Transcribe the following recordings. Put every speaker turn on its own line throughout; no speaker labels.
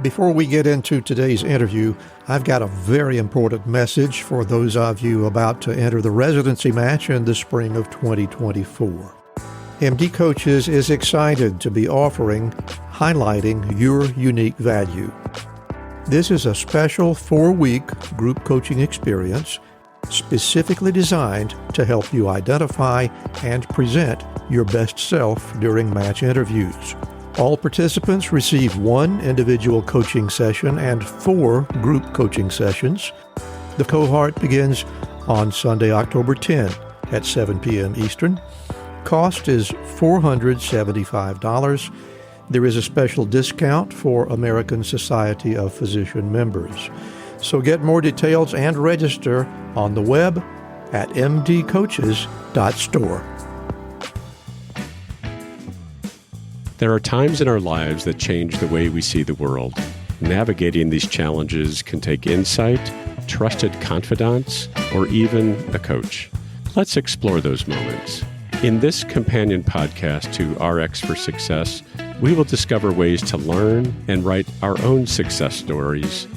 Before we get into today's interview, I've got a very important message for those of you about to enter the residency match in the spring of 2024. MD Coaches is excited to be highlighting your unique value. This is a special 4-week group coaching experience specifically designed to help you identify and present your best self during match interviews. All participants receive 1 individual coaching session and 4 group coaching sessions. The cohort begins on Sunday, October 10 at 7 p.m. Eastern. Cost is $475. There is a special discount for American Society of Physician members. So get more details and register on the web at mdcoaches.store.
There are times in our lives that change the way we see the world. Navigating these challenges can take insight, trusted confidants, or even a coach. Let's explore those moments. In this companion podcast to RX for Success, we will discover ways to learn and write our own success stories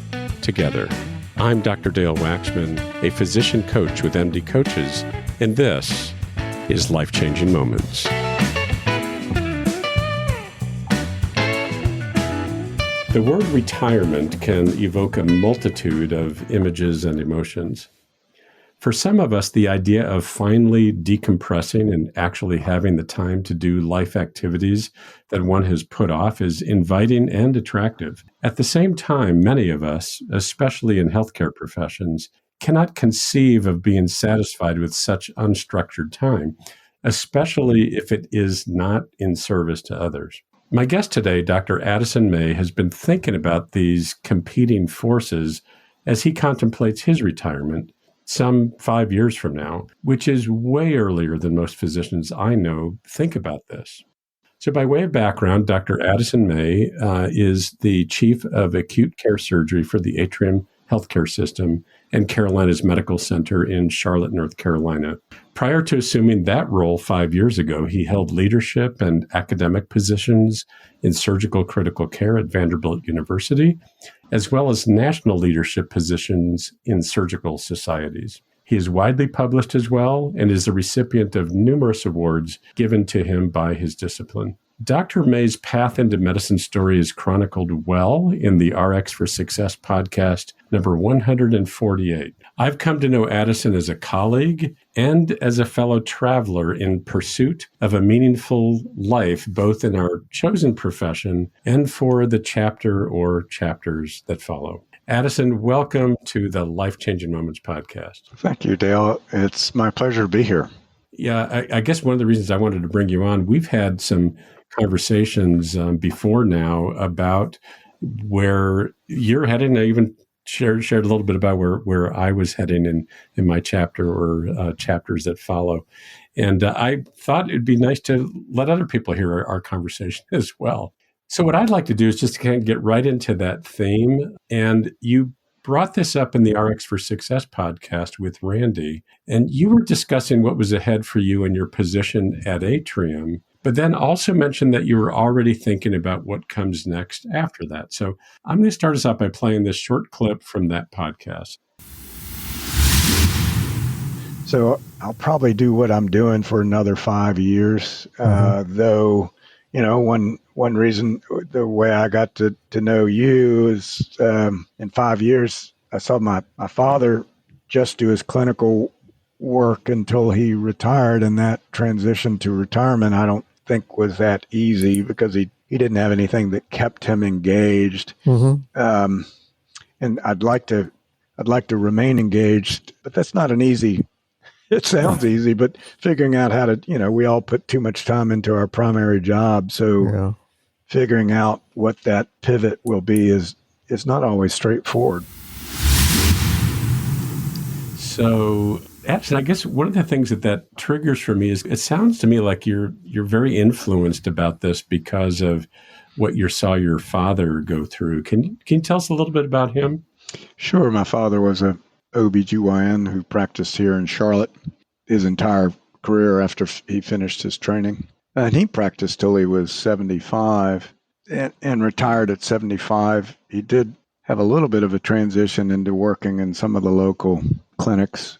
together. I'm Dr. Dael Waxman, a physician coach with MD Coaches, and this is Life-Changing Moments. The word retirement can evoke a multitude of images and emotions. For some of us, the idea of finally decompressing and actually having the time to do life activities that one has put off is inviting and attractive. At the same time, many of us, especially in healthcare professions, cannot conceive of being satisfied with such unstructured time, especially if it is not in service to others. My guest today, Dr. Addison May, has been thinking about these competing forces as he contemplates his retirement some 5 years from now, which is way earlier than most physicians I know think about this. So by way of background, Dr. Addison May is the chief of acute care surgery for the Atrium Healthcare System and Carolinas Medical Center in Charlotte, North Carolina. Prior to assuming that role 5 years ago, he held leadership and academic positions in surgical critical care at Vanderbilt University, as well as national leadership positions in surgical societies. He is widely published as well and is the recipient of numerous awards given to him by his discipline. Dr. May's path into medicine story is chronicled well in the RX for Success podcast, number 148. I've come to know Addison as a colleague and as a fellow traveler in pursuit of a meaningful life, both in our chosen profession and for the chapter or chapters that follow. Addison, welcome to the Life-Changing Moments podcast.
Thank you, Dael. It's my pleasure to be here.
Yeah, I guess one of the reasons I wanted to bring you on, we've had some conversations before now about where you're heading. I even shared a little bit about where I was heading in my chapter or chapters that follow. And I thought it'd be nice to let other people hear our conversation as well. So what I'd like to do is just to kind of get right into that theme. And you brought this up in the RX for Success podcast with Randy, and you were discussing what was ahead for you in your position at Atrium, but then also mentioned that you were already thinking about what comes next after that. So I'm going to start us out by playing this short clip from that podcast.
So I'll probably do what I'm doing for another 5 years, though, you know, one reason, the way I got to know you is in 5 years, I saw my father just do his clinical work until he retired, and that transition to retirement, I don't think was that easy because he didn't have anything that kept him engaged. And I'd like to remain engaged, but that's not an easy. It sounds easy, but figuring out how to, you know, we all put too much time into our primary job. So figuring out what that pivot will be is not always straightforward.
So, Addison, I guess one of the things that triggers for me is it sounds to me like you're very influenced about this because of what you saw your father go through. Can you tell us a little bit about him?
Sure. My father was a OBGYN who practiced here in Charlotte his entire career after he finished his training. And he practiced till he was 75. and retired at 75. He did have a little bit of a transition into working in some of the local clinics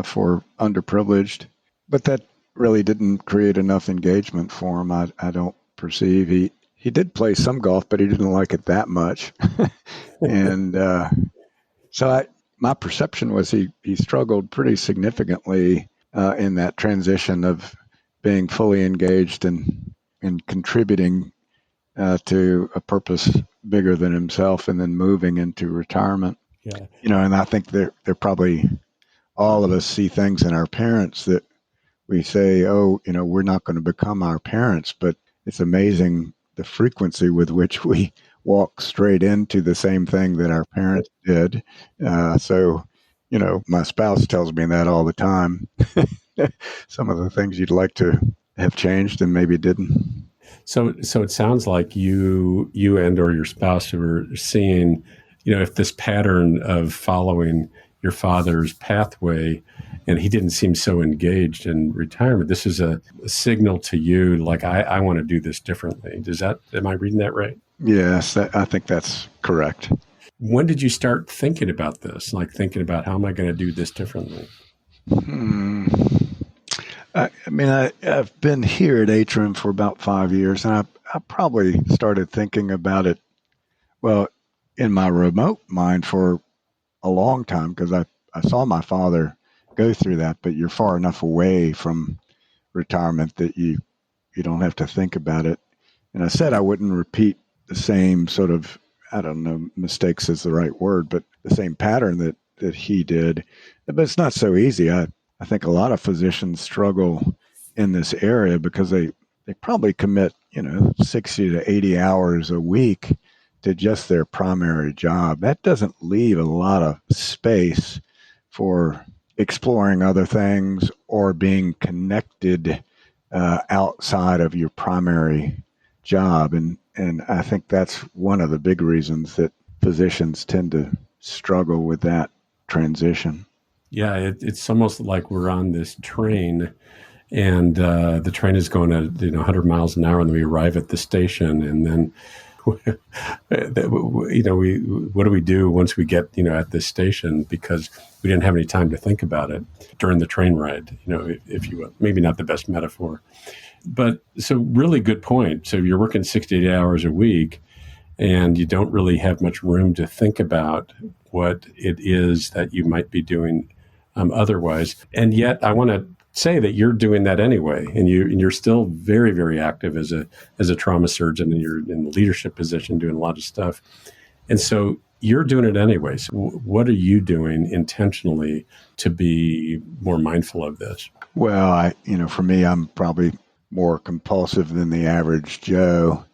for underprivileged, but that really didn't create enough engagement for him. I don't perceive. He did play some golf, but he didn't like it that much. And my perception was he struggled pretty significantly in that transition of being fully engaged and contributing to a purpose bigger than himself, and then moving into retirement.
Yeah.
And I think they're probably, all of us see things in our parents that we say, oh, we're not going to become our parents, but it's amazing the frequency with which we walk straight into the same thing that our parents did. So, my spouse tells me that all the time. Some of the things you'd like to have changed and maybe didn't.
So it sounds like you and or your spouse were seeing, if this pattern of following your father's pathway, and he didn't seem so engaged in retirement, this is a signal to you, like, I want to do this differently. Am I reading that right?
Yes, I think that's correct.
When did you start thinking about this? Like, thinking about, how am I going to do this differently?
I've been here at Atrium for about 5 years, and I probably started thinking about it, well, in my remote mind for a long time, because I saw my father go through that, but you're far enough away from retirement that you don't have to think about it. And I said I wouldn't repeat the same sort of, I don't know, mistakes is the right word, but the same pattern that he did. But it's not so easy. I think a lot of physicians struggle in this area because they probably commit, 60 to 80 hours a week to just their primary job. That doesn't leave a lot of space for exploring other things or being connected outside of your primary job. And I think that's one of the big reasons that physicians tend to struggle with that transition.
Yeah, it's almost like we're on this train, and the train is going at 100 miles an hour, and we arrive at the station, and then what do we do once we get at this station, because we didn't have any time to think about it during the train ride, if you will. Maybe not the best metaphor, but so really good point. So you're working 68 hours a week, and you don't really have much room to think about what it is that you might be doing otherwise. And yet I want to say that you're doing that anyway, and you're still very, very active as a trauma surgeon, and you're in the leadership position doing a lot of stuff. And so you're doing it anyway. So what are you doing intentionally to be more mindful of this?
Well, for me, I'm probably more compulsive than the average Joe.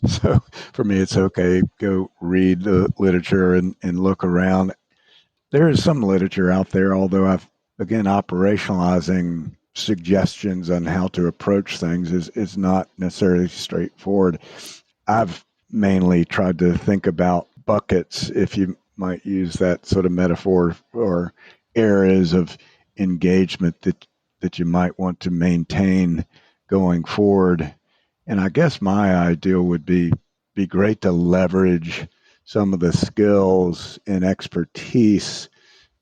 So for me, it's okay. Go read the literature and look around. There is some literature out there, although operationalizing suggestions on how to approach things is not necessarily straightforward. I've mainly tried to think about buckets, if you might use that sort of metaphor, or areas of engagement that you might want to maintain going forward. And I guess my ideal would be great to leverage some of the skills and expertise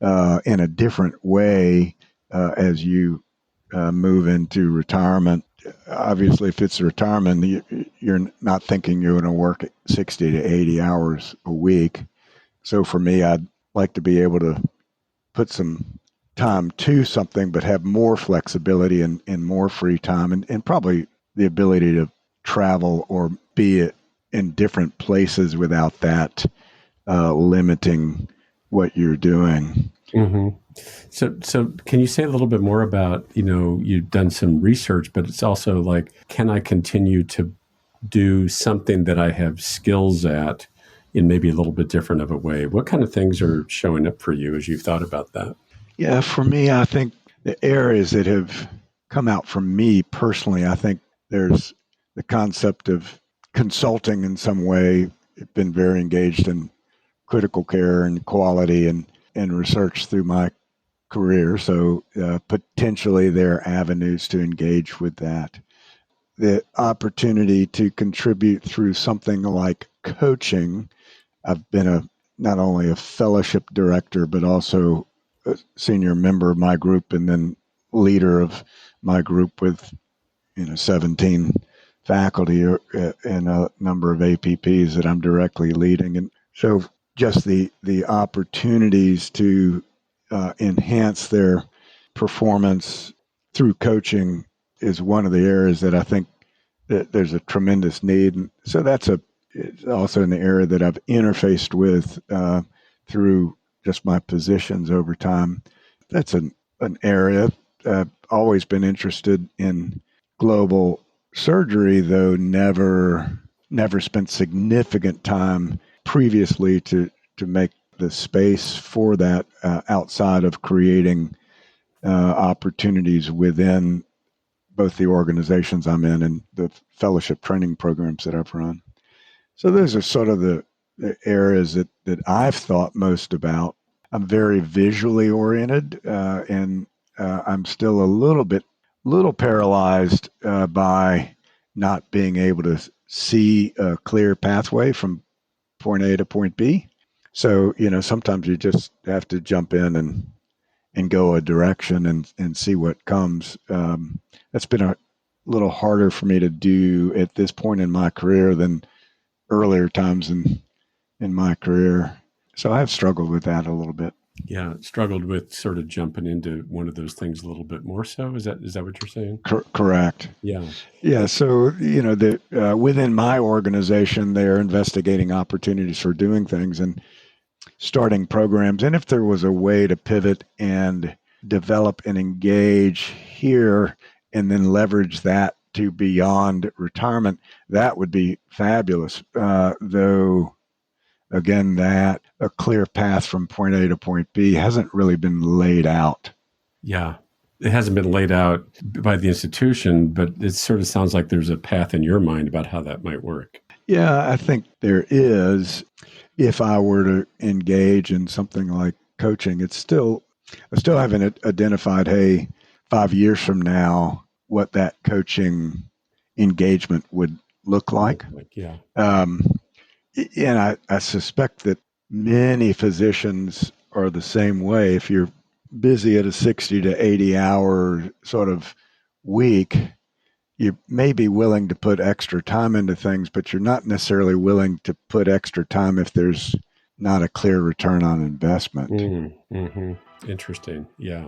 in a different way as you move into retirement. Obviously, if it's retirement, you're not thinking you're going to work 60 to 80 hours a week. So for me, I'd like to be able to put some time to something, but have more flexibility and more free time, and probably the ability to travel or be in different places without that limiting what you're doing.
Mm-hmm. So can you say a little bit more about, you've done some research, but it's also like, can I continue to do something that I have skills at in maybe a little bit different of a way? What kind of things are showing up for you as you've thought about that?
Yeah, for me, I think the areas that have come out for me personally, I think there's the concept of consulting in some way. I've been very engaged in critical care and quality and research through my career. So potentially there are avenues to engage with that. the opportunity to contribute through something like coaching. I've been not only a fellowship director, but also a senior member of my group and then leader of my group with 17 faculty and a number of APPs that I'm directly leading. And so just the opportunities to enhance their performance through coaching is one of the areas that I think that there's a tremendous need. And so it's also in the area that I've interfaced with through just my positions over time. That's an area I've always been interested in. Global surgery, though, never spent significant time previously to make the space for that outside of creating opportunities within both the organizations I'm in and the fellowship training programs that I've run. So those are sort of the areas that I've thought most about. I'm very visually oriented, and I'm still a little paralyzed by not being able to see a clear pathway from point A to point B. So, sometimes you just have to jump in and go a direction and see what comes. That's been a little harder for me to do at this point in my career than earlier times in my career. So I've struggled with that a little bit.
Yeah, struggled with sort of jumping into one of those things a little bit more so. Is that what you're saying?
Correct.
Yeah.
Yeah. So, within my organization, they're investigating opportunities for doing things and starting programs. And if there was a way to pivot and develop and engage here and then leverage that to beyond retirement, that would be fabulous. Though, again, that a clear path from point A to point B hasn't really been laid out.
Yeah. It hasn't been laid out by the institution, but it sort of sounds like there's a path in your mind about how that might work.
Yeah, I think there is. If I were to engage in something like coaching, I still haven't identified, hey, 5 years from now, what that coaching engagement would look like.
Yeah.
And I suspect that many physicians are the same way. If you're busy at a 60 to 80 hour sort of week, you may be willing to put extra time into things, but you're not necessarily willing to put extra time if there's not a clear return on investment.
Mm-hmm. Interesting. Yeah.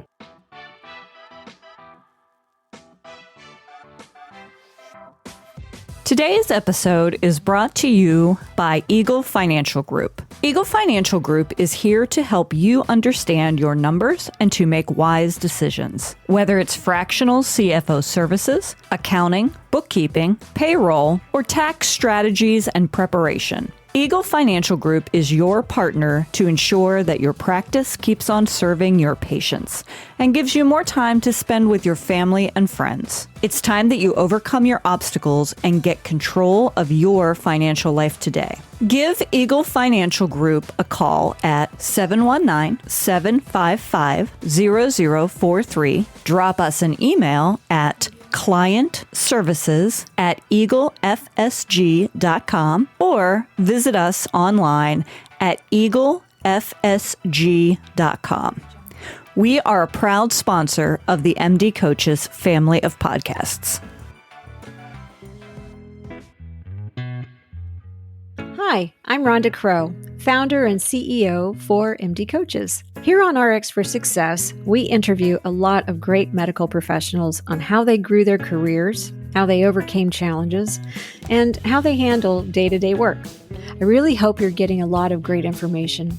Today's episode is brought to you by Eagle Financial Group. Eagle Financial Group is here to help you understand your numbers and to make wise decisions. Whether it's fractional CFO services, accounting, bookkeeping, payroll, or tax strategies and preparation, Eagle Financial Group is your partner to ensure that your practice keeps on serving your patients and gives you more time to spend with your family and friends. It's time that you overcome your obstacles and get control of your financial life today. Give Eagle Financial Group a call at 719-755-0043. Drop us an email at clientservices@eaglefsg.com or visit us online at eaglefsg.com. We are a proud sponsor of the MD Coaches family of podcasts.
Hi, I'm Rhonda Crow, founder and CEO for MD Coaches. Here on RX for Success, we interview a lot of great medical professionals on how they grew their careers, how they overcame challenges, and how they handle day-to-day work. I really hope you're getting a lot of great information.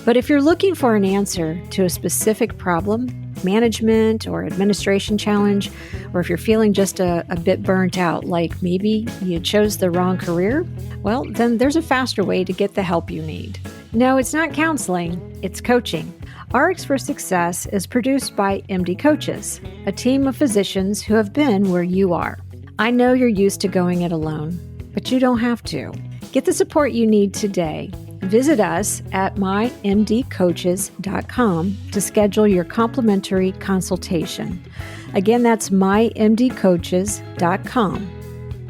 But if you're looking for an answer to a specific problem, management or administration challenge, or if you're feeling just a bit burnt out, like maybe you chose the wrong career, well, then there's a faster way to get the help you need. No, it's not counseling, it's coaching. RX for Success is produced by MD Coaches, a team of physicians who have been where you are. I know you're used to going it alone, but you don't have to. Get the support you need today. Visit us at mymdcoaches.com to schedule your complimentary consultation. Again, that's mymdcoaches.com.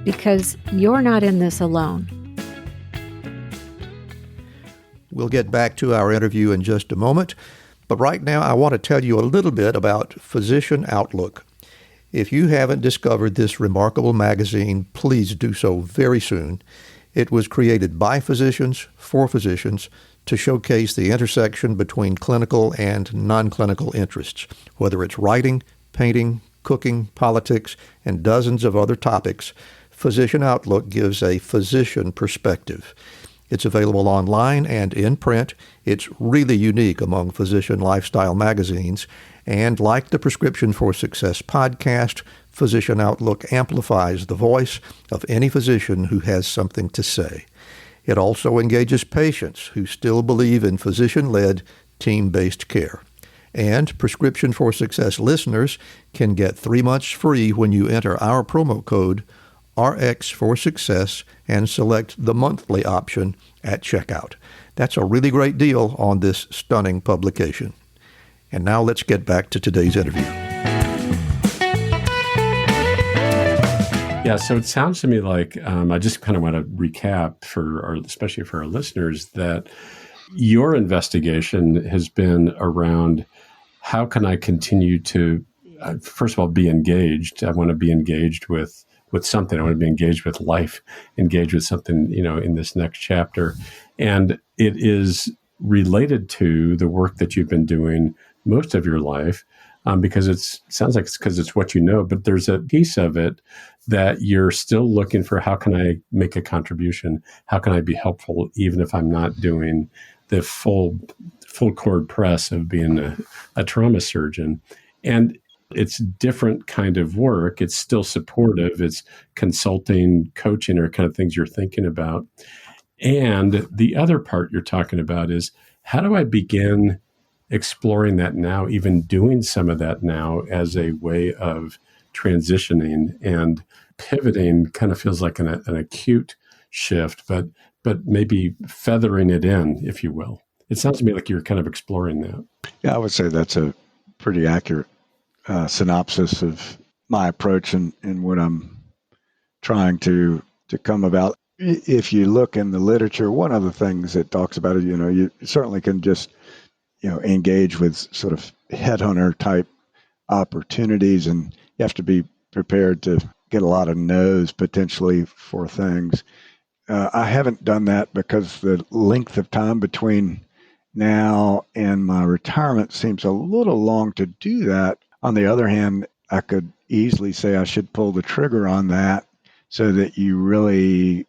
because you're not in this alone.
We'll get back to our interview in just a moment, but right now I want to tell you a little bit about Physician Outlook. If you haven't discovered this remarkable magazine, please do so very soon. It was created by physicians, for physicians, to showcase the intersection between clinical and non-clinical interests, whether it's writing, painting, cooking, politics, and dozens of other topics. Physician Outlook gives a physician perspective. It's available online and in print. It's really unique among physician lifestyle magazines. And like the Prescription for Success podcast, Physician Outlook amplifies the voice of any physician who has something to say. It also engages patients who still believe in physician-led, team-based care. And Prescription for Success listeners can get 3 months free when you enter our promo code RX for Success and select the monthly option at checkout. That's a really great deal on this stunning publication. And now let's get back to today's interview.
Yeah, so it sounds to me like I just kind of want to recap especially for our listeners, that your investigation has been around how can I continue to, first of all, be engaged. I want to be engaged with something. I want to be engaged with life, engaged with something, in this next chapter. And it is related to the work that you've been doing most of your life, because it sounds like it's because it's what you know, but there's a piece of it that you're still looking for. How can I make a contribution? How can I be helpful, even if I'm not doing the full cord press of being a trauma surgeon? And it's different kind of work. It's still supportive. It's consulting, coaching, or kind of things you're thinking about. And the other part you're talking about is, how do I begin exploring that now, even doing some of that now as a way of transitioning and pivoting? Kind of feels like an acute shift, but maybe feathering it in, if you will. It sounds to me like you're kind of exploring that.
Yeah, I would say that's a pretty accurate synopsis of my approach and what I'm trying to come about. If you look in the literature, one of the things it talks about is, you certainly can just, engage with sort of headhunter type opportunities, and you have to be prepared to get a lot of no's potentially for things. I haven't done that because the length of time between now and my retirement seems a little long to do that. On the other hand, I could easily say I should pull the trigger on that so that you really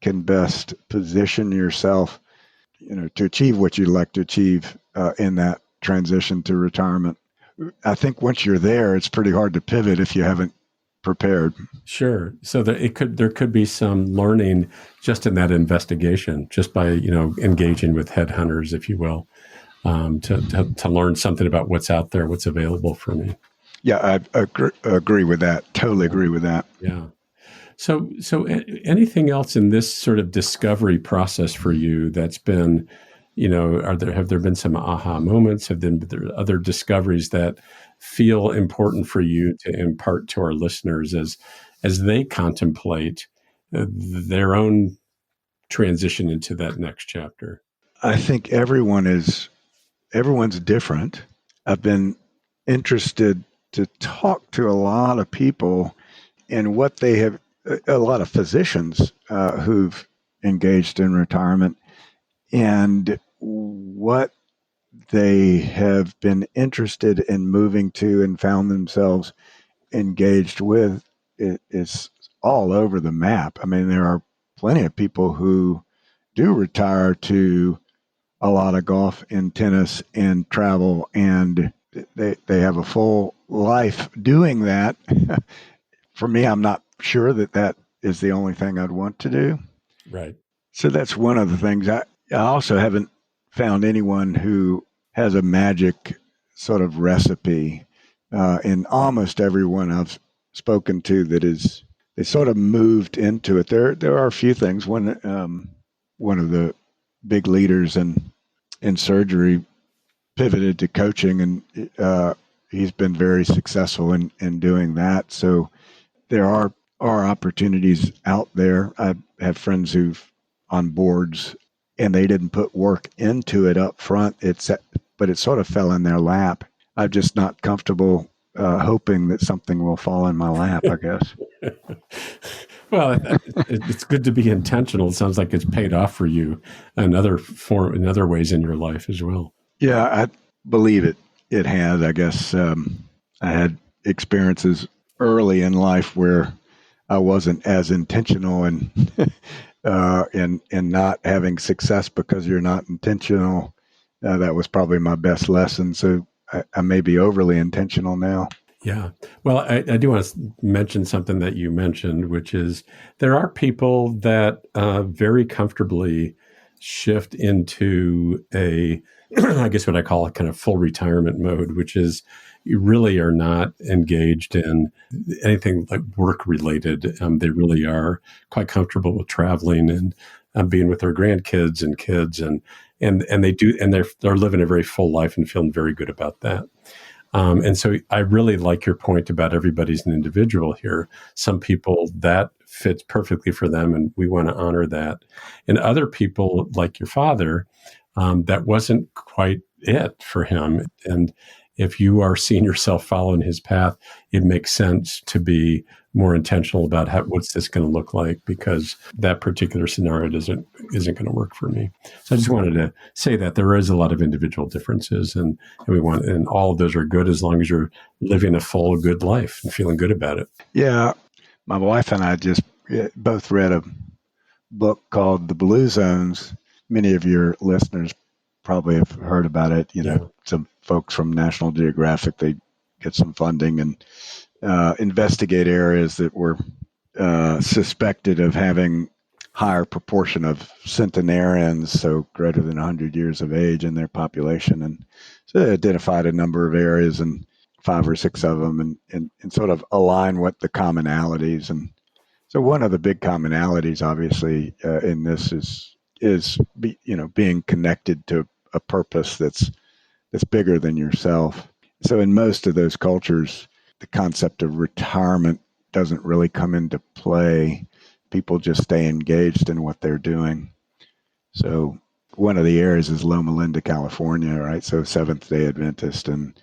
can best position yourself, to achieve what you'd like to achieve in that transition to retirement. I think once you're there, it's pretty hard to pivot if you haven't prepared.
Sure. So there could be some learning just in that investigation, just by engaging with headhunters, if you will, to learn something about what's out there, what's available for me.
Yeah, I agree with that. Totally agree with that.
Yeah. So anything else in this sort of discovery process for you that's been, have there been some aha moments? Have there been other discoveries that feel important for you to impart to our listeners as they contemplate their own transition into that next chapter?
I think everyone's different. I've been interested to talk to a lot of people and what they have, a lot of physicians who've engaged in retirement, and what they have been interested in moving to and found themselves engaged with is all over the map. I mean, there are plenty of people who do retire to a lot of golf and tennis and travel, and they have a full life doing that. For me, I'm not sure that is the only thing I'd want to do.
Right.
So that's one of the things. I also haven't found anyone who has a magic sort of recipe. In almost everyone I've spoken to they sort of moved into it. There are a few things. One of the big leaders in surgery pivoted to coaching, and he's been very successful in doing that. So there are are opportunities out there. I have friends who've on boards and they didn't put work into it up front. But it sort of fell in their lap. I'm just not comfortable hoping that something will fall in my lap, I guess.
Well, it's good to be intentional. It sounds like it's paid off for you in other ways in your life as well.
Yeah, I believe it. It has. I guess I had experiences early in life where I wasn't as intentional and not having success because you're not intentional. That was probably my best lesson. So I may be overly intentional now.
Yeah. Well, I do want to mention something that you mentioned, which is there are people that very comfortably shift into I guess what I call a kind of full retirement mode, which is you really are not engaged in anything like work related. They really are quite comfortable with traveling and being with their grandkids and kids, and they do, and they're living a very full life and feeling very good about that. And so I really like your point about everybody's an individual here. Some people that fits perfectly for them, and we want to honor that. And other people, like your father, that wasn't quite it for him. And if you are seeing yourself following his path, it makes sense to be more intentional about what's this going to look like, because that particular scenario isn't going to work for me. So I just wanted to say that there is a lot of individual differences, and all of those are good as long as you're living a full, good life and feeling good about it.
Yeah, my wife and I just both read a book called The Blue Zones. Many of your listeners probably have heard about it. Some folks from National Geographic, they get some funding and investigate areas that were suspected of having higher proportion of centenarians, so greater than 100 years of age in their population. And so they identified a number of areas, and 5 or 6 of them, and sort of align what the commonalities. And so one of the big commonalities, obviously, in this is being connected to a purpose that's bigger than yourself. So in most of those cultures, the concept of retirement doesn't really come into play. People just stay engaged in what they're doing. So one of the areas is Loma Linda, California, right? So Seventh-day Adventist. And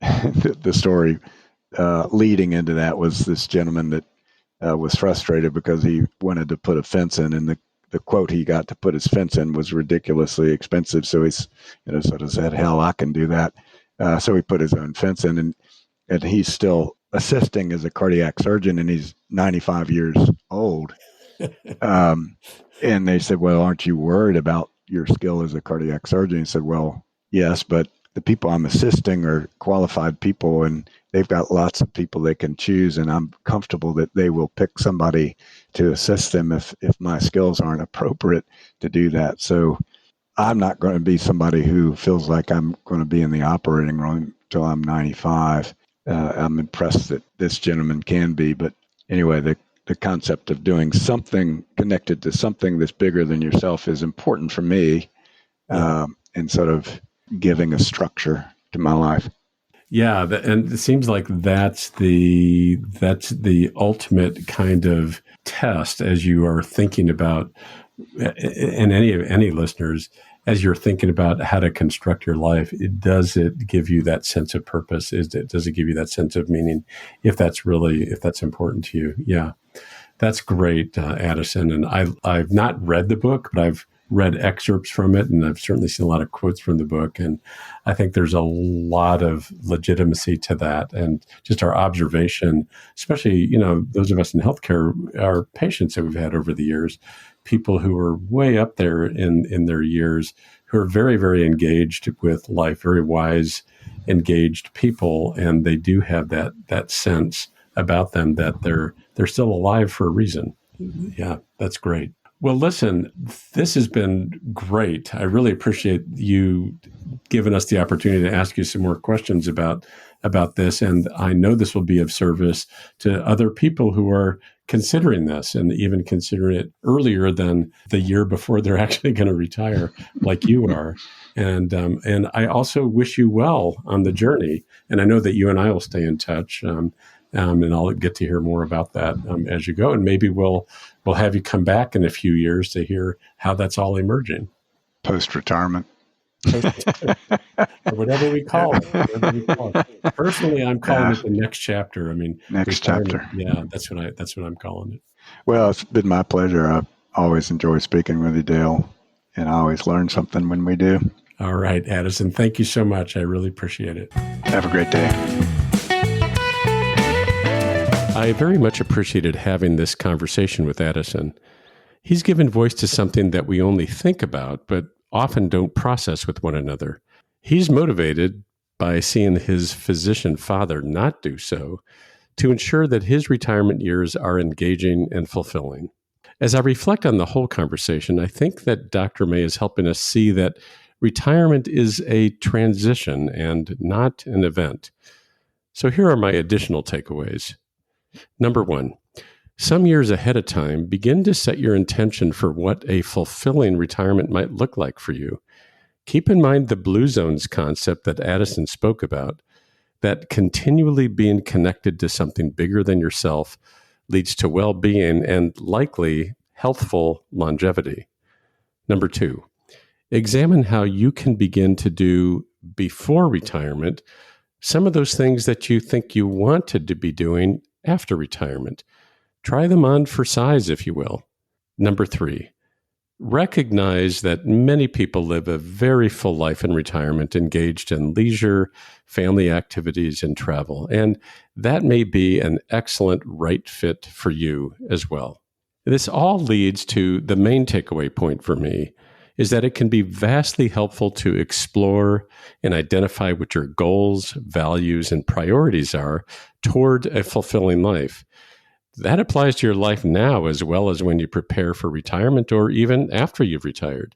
the story leading into that was this gentleman that was frustrated because he wanted to put a fence in, and the quote he got to put his fence in was ridiculously expensive. So he's, sort of said, hell, I can do that. So he put his own fence in, and he's still assisting as a cardiac surgeon, and he's 95 years old. And they said, well, aren't you worried about your skill as a cardiac surgeon? He said, well, yes, but the people I'm assisting are qualified people, and they've got lots of people they can choose, and I'm comfortable that they will pick somebody to assist them if my skills aren't appropriate to do that. So I'm not going to be somebody who feels like I'm going to be in the operating room till I'm 95. I'm impressed that this gentleman can be. But anyway, the concept of doing something connected to something that's bigger than yourself is important for me, and sort of giving a structure to my life.
Yeah, and it seems like that's the ultimate kind of test as you are thinking about, and any listeners, as you're thinking about how to construct your life, does it give you that sense of purpose? Does it give you that sense of meaning? If that's important to you? Yeah, that's great, Addison. And I've not read the book, but I've read excerpts from it, and I've certainly seen a lot of quotes from the book. And I think there's a lot of legitimacy to that. And just our observation, especially, those of us in healthcare, our patients that we've had over the years, people who are way up there in their years, who are very, very engaged with life, very wise, engaged people. And they do have that sense about them that they're still alive for a reason. Yeah, that's great. Well, listen, this has been great. I really appreciate you giving us the opportunity to ask you some more questions about this. And I know this will be of service to other people who are considering this, and even considering it earlier than the year before they're actually going to retire, like you are. And I also wish you well on the journey. And I know that you and I will stay in touch. And I'll get to hear more about that as you go. And maybe we'll have you come back in a few years to hear how that's all emerging.
Post-retirement.
Or whatever we call it. Personally, I'm calling it the next chapter. I mean,
next chapter.
Yeah, that's what I'm calling it.
Well, it's been my pleasure. I always enjoy speaking with you, Dael, and I always learn something when we do.
All right, Addison, thank you so much. I really appreciate it.
Have a great day.
I very much appreciated having this conversation with Addison. He's given voice to something that we only think about, but often don't process with one another. He's motivated by seeing his physician father not do so to ensure that his retirement years are engaging and fulfilling. As I reflect on the whole conversation, I think that Dr. May is helping us see that retirement is a transition and not an event. So here are my additional takeaways. Number 1, some years ahead of time, begin to set your intention for what a fulfilling retirement might look like for you. Keep in mind the blue zones concept that Addison spoke about, that continually being connected to something bigger than yourself leads to well-being and likely healthful longevity. Number 2, examine how you can begin to do before retirement some of those things that you think you wanted to be doing after retirement. Try them on for size, if you will. Number 3, recognize that many people live a very full life in retirement, engaged in leisure, family activities, and travel. And that may be an excellent right fit for you as well. This all leads to the main takeaway point for me, is that it can be vastly helpful to explore and identify what your goals, values, and priorities are toward a fulfilling life. That applies to your life now as well as when you prepare for retirement or even after you've retired.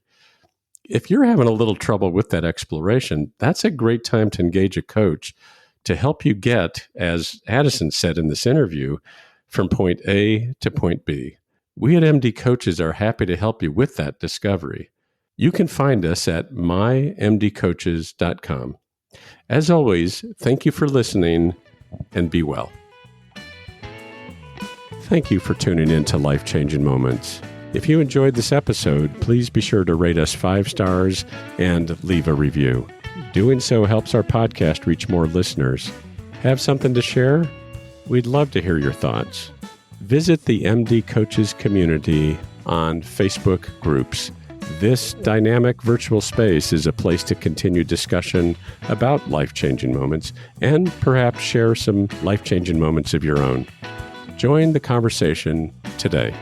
If you're having a little trouble with that exploration, that's a great time to engage a coach to help you get, as Addison said in this interview, from point A to point B. We at MD Coaches are happy to help you with that discovery. You can find us at mymdcoaches.com. As always, thank you for listening and be well. Thank you for tuning in to Life-Changing Moments. If you enjoyed this episode, please be sure to rate us 5 stars and leave a review. Doing so helps our podcast reach more listeners. Have something to share? We'd love to hear your thoughts. Visit the MD Coaches community on Facebook groups. This dynamic virtual space is a place to continue discussion about life-changing moments and perhaps share some life-changing moments of your own. Join the conversation today.